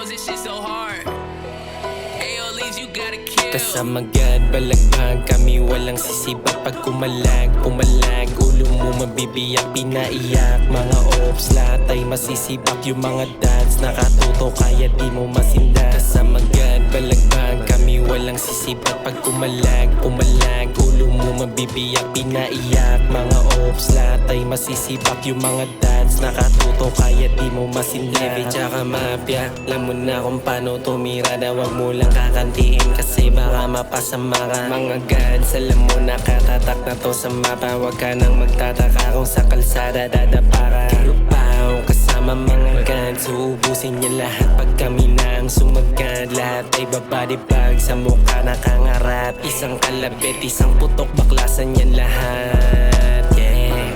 bros, this shit so hard. AO leaves, you gotta kill. Kasama gad, balagbag kami walang sisibak. Pag pumalag, ulo mo mabibiyak, pinaiyak. Mga ops, lahat ay masisibak. Yung mga dads, nakatuto kaya di mo masinda. Kasama gad, balagbag kami walang sisibak. Pag pumalag, ulo mo mabibiyak, pinaiyak. Mga ops, lahat ay masisibak. Yung mga dads, nakatuto kaya di mo masinda. Heavy tsaka mafia, alam mo na kung paano tumira na. Wag mo lang kakantiin kasi baka mapasama ka. Mga gads, alam mo nakatatak na to sa mapa. Wag ka nang magtataka kung sa kalsada dadapa ka. Kirupaw, kasama mga gads, uubusin niya lahat pag kami na ang sumagad. Lahat ay babody bag, sa mukha nakangarap. Isang kalabit, isang putok, baklasan yan lahat. Yeah.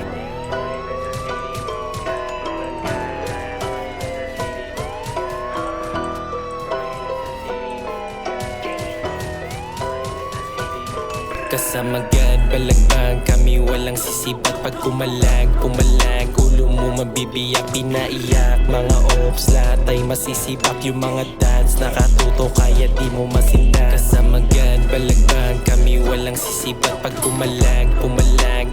Kasama gad, balagbag kami walang sisibat. Pag kumalag, ulo mo mabibiyak, pinaiyak. Mga ops, lahat ay masisibak. Yung mga dads, nakatuto kaya di mo masinda. Kasama gad, balagbag kami walang sisibat. Pag kumalag,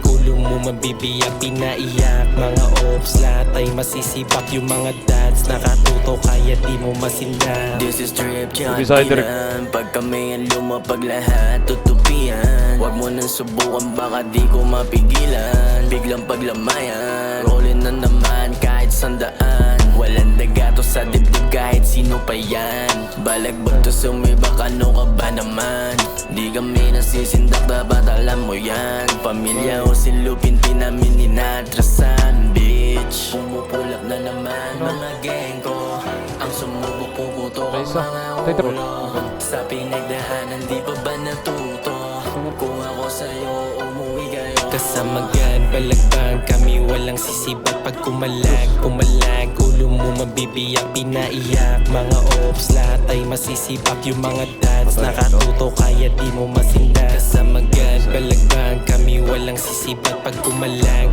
ulo mo mabibiyak, pinaiyak. Mga ops, lahat ay masisibak. Yung mga dads, nakatuto kaya di mo masinda. This is Trip Chantinan. Pag kami ang lumapag lahat, tutupian. Huwag mo nang subukan, baka di ko mapigilan. Biglang paglamayan, rollin na naman kahit sandaan. Walang dagato sa dibdib kahit sino pa yan. Balagbag to sumibak, ano ka ba naman? Di kami nasisindak, dapat alam mo yan. Pamilya o silupin, di namin inatrasan, bitch. Pumupulak na naman mga gang ko. Ang sumubok puputok ang mga ulo. Sa pinagdaanan, di pa ba natuto? Kung ako sa'yo, umuwi kayo. Kasama gad, balagbag kami walang sisibat. Pag kumalag, ulo mo mabibiyak, pinaiyak. Mga ops, lahat ay masisibak. Yung mga dads, nakatuto kaya di mo masinda. Kasama gad, balagbag kami walang sisibat. Pag kumalag,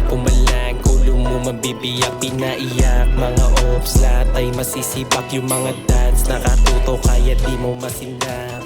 ulo mo mabibiyak, pinaiyak. Mga ops, lahat ay masisibak. Yung mga dads, nakatuto kaya di mo masinda.